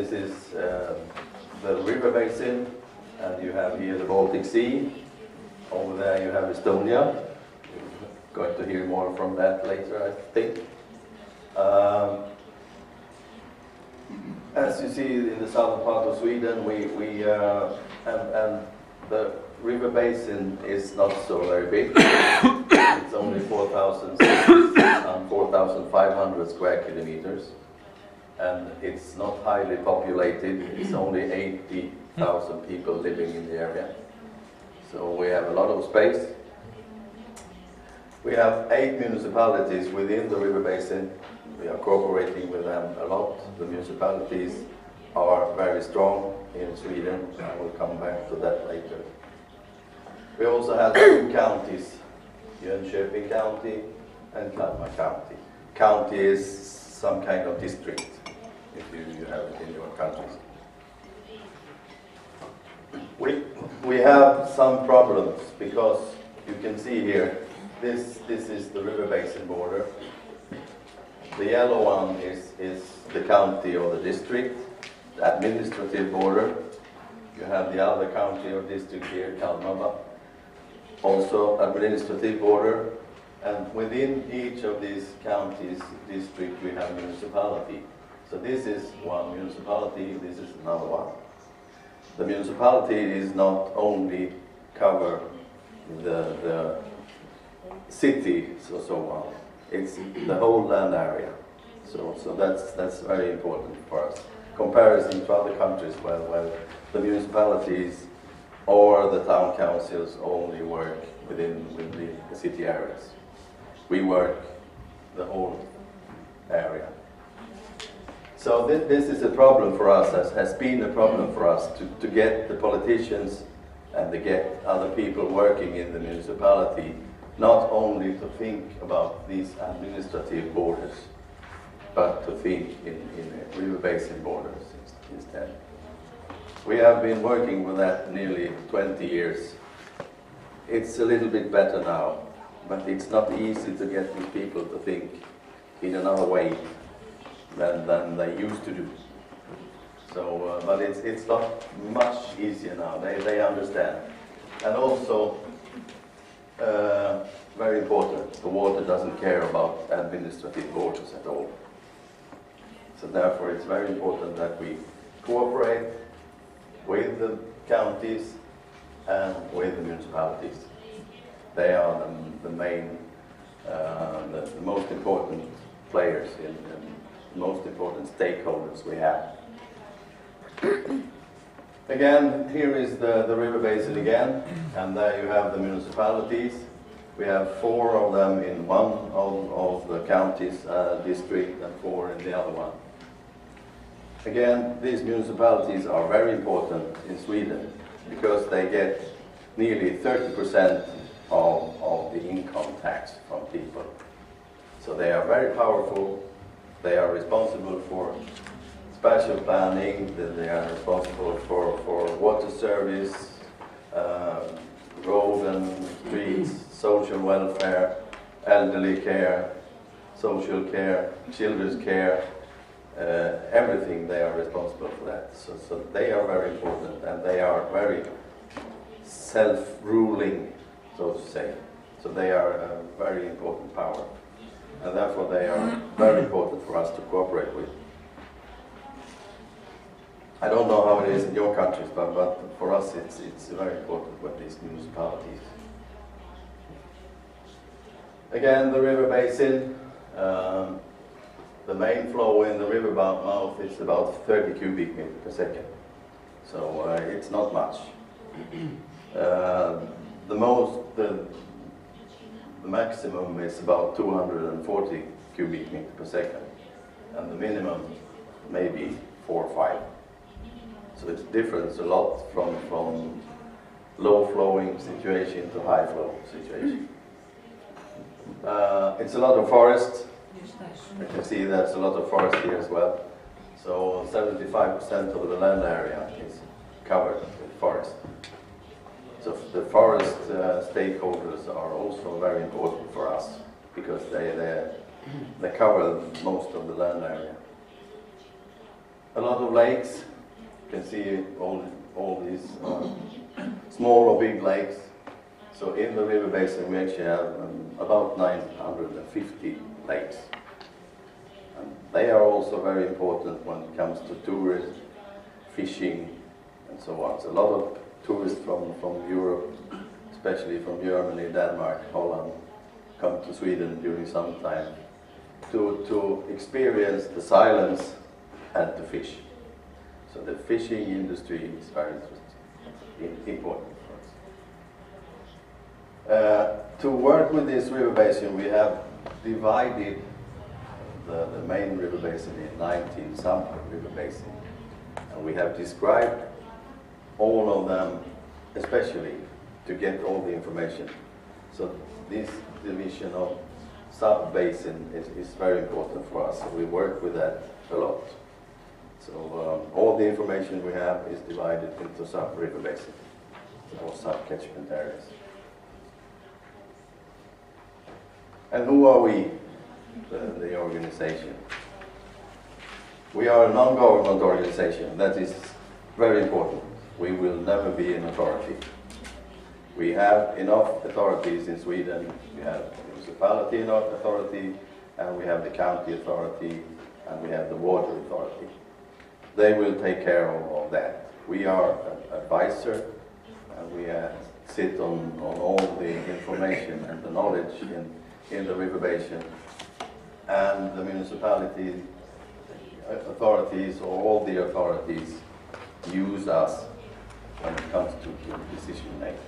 This is the river basin, and you have here the Baltic Sea. Over there you have Estonia. You're going to hear more from that later, I think. As you see in the southern part of Sweden, and the river basin is not so very big. It's only 4,500 square kilometers. And it's not highly populated. It's only 80,000 people living in the area. So we have a lot of space. We have 8 municipalities within the river basin. We are cooperating with them a lot. The municipalities are very strong in Sweden. I will come back to that later. We also have 2 counties, Jönköping County and Kalmar County. County is some kind of district, if you have it in your countries. We have some problems because you can see here, this is the river basin border. The yellow one is the county or the district, the administrative border. You have the other county or district here, Kalmar, also administrative border. And within each of these counties, district, we have municipality. So this is one municipality, this is another one. The municipality is not only cover the city, so on. It's the whole land area. So that's very important for us. Comparison to other countries where the municipalities or the town councils only work within the city areas. We work the whole area. So this is a problem for us, has been a problem for us to get the politicians and to get other people working in the municipality, not only to think about these administrative borders, but to think in river basin borders instead. We have been working with that nearly 20 years. It's a little bit better now, but it's not easy to get these people to think in another way than they used to do. So, but it's not much easier now. They understand. And also, very important, the water doesn't care about administrative borders at all. So therefore it's very important that we cooperate with the counties and with the municipalities. They are the main, the most important players in the most important stakeholders we have. Again, here is the river basin again, and there you have the municipalities. We have 4 of them in one of the counties, district, and 4 in the other one. Again, these municipalities are very important in Sweden because they get nearly 30% of the income tax from people. So they are very powerful. They are responsible for spatial planning, they are responsible for water service, road and streets, social welfare, elderly care, social care, children's care, everything they are responsible for that. So they are very important, and they are very self-ruling, so to say. So they are a very important power, and therefore they are very important for us to cooperate with. I don't know how it is in your countries, but for us it's very important with these municipalities. Again, the river basin, the main flow in the river mouth is about 30 cubic meters per second. So it's not much. The maximum is about 240 cubic meters per second, and the minimum maybe 4 or 5. So it differs a lot from low flowing situation to high flow situation. It's a lot of forest. You can see there's a lot of forest here as well. So 75% of the land area is covered with forest. So the forest stakeholders are also very important for us because they cover most of the land area. a lot of lakes. You can see all these small or big lakes. So in the river basin we actually have about 950 lakes. And they are also very important when it comes to tourism, fishing, and so on. So a lot of tourists from Europe, especially from Germany, Denmark, Holland, come to Sweden during summertime to experience the silence and to fish. So the fishing industry is very important for us. To work with this river basin, we have divided the main river basin in 19 sub-river basins. And we have described all of them, especially to get all the information. So this division of sub-basin is very important for us. So we work with that a lot. So all the information we have is divided into sub-river basins or sub-catchment areas. And who are we, the organization? We are a non-government organization. That is very important. We will never be an authority. We have enough authorities in Sweden. We have the municipality authority, and we have the county authority, and we have the water authority. They will take care of that. We are an advisor, and we sit on all the information and the knowledge in the river basin. And the municipality authorities, or all the authorities, use us when it comes to decision making.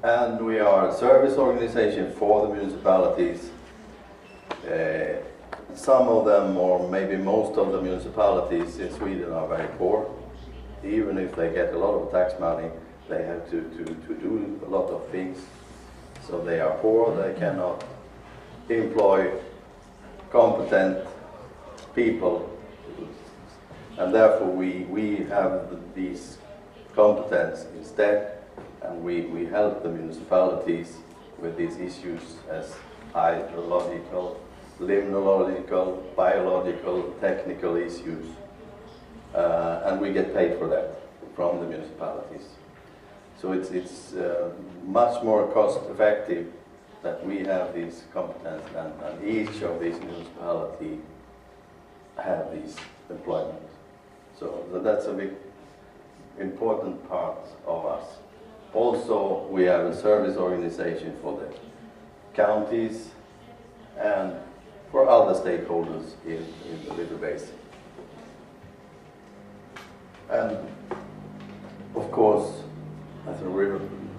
And we are a service organization for the municipalities. Some of them, or maybe most of the municipalities in Sweden, are very poor. Even if they get a lot of tax money, they have to do a lot of things. So they are poor, they cannot employ competent people, and therefore we have these competence instead, and we help the municipalities with these issues as hydrological, limnological, biological, technical issues, and we get paid for that from the municipalities. So it's much more cost effective that we have these competence and each of these municipalities have these employment. So that's a big important part of us. Also, we have a service organization for the counties and for other stakeholders in the river basin. And of course, as a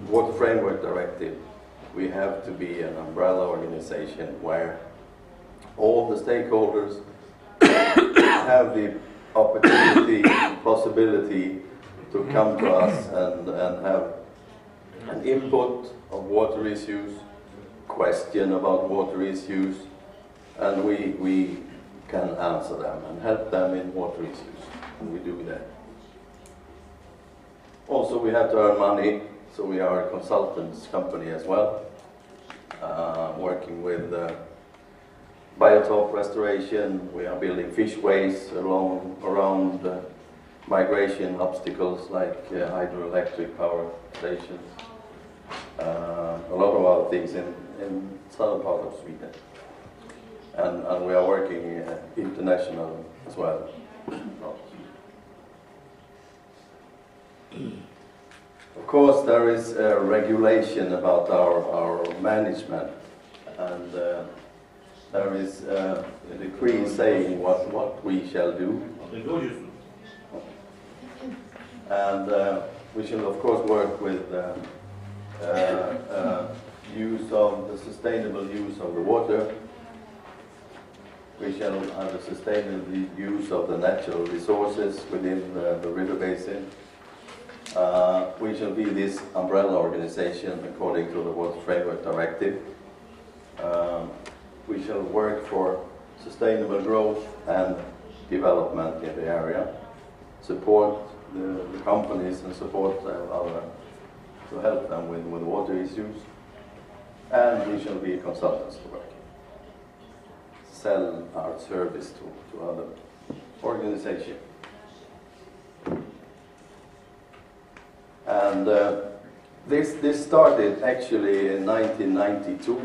Water Framework Directive, we have to be an umbrella organization where all the stakeholders have the opportunity, possibility to come to us and have an input of water issues, question about water issues, and we can answer them and help them in water issues, and we do that. Also, we have to earn money, so we are a consultants company as well, working with biotop restoration. We are building fishways around migration obstacles like hydroelectric power stations, a lot of other things in southern part of Sweden. And we are working international as well. Of course, there is a regulation about our management, and there is a decree saying what we shall do. And we shall, of course, work with use of the sustainable use of the water. We shall have a sustainable use of the natural resources within the river basin. We shall be this umbrella organization according to the Water Framework Directive. We shall work for sustainable growth and development in the area, support the companies and support other to help them with water issues, and we shall be consultants to work. sell our service to other organizations. And this started actually in 1992.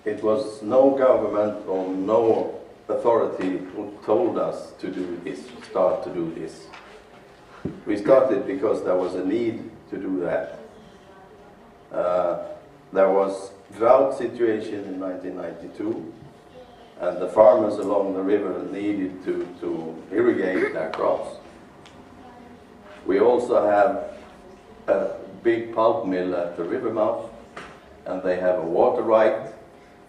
It was no government or no authority who told us to do this, start to do this. We started because there was a need to do that. There was drought situation in 1992, and the farmers along the river needed to irrigate their crops. We also have a big pulp mill at the river mouth, and they have a water right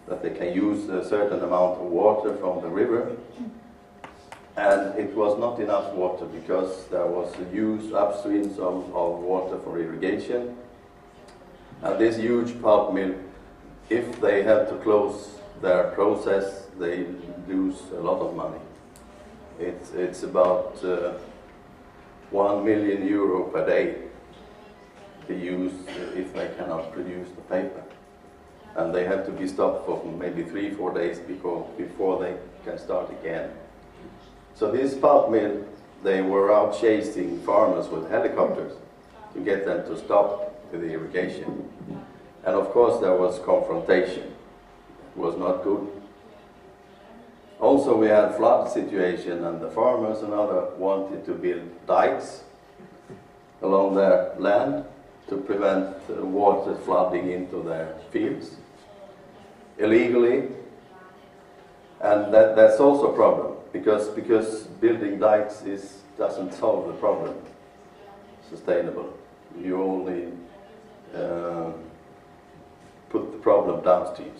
that they can use a certain amount of water from the river. And it was not enough water because there was a huge upstreams of water for irrigation. And this huge pulp mill, if they have to close their process, they lose a lot of money. It's about €1 million per day to use if they cannot produce the paper. And they have to be stopped for maybe 3-4 days before they can start again. So this pulp mill, they were out chasing farmers with helicopters to get them to stop with the irrigation. And of course there was confrontation. It was not good. Also we had flood situation, and the farmers and others wanted to build dikes along their land to prevent water flooding into their fields illegally. And that's also a problem, because building dikes doesn't solve the problem sustainable. You only put the problem downstream.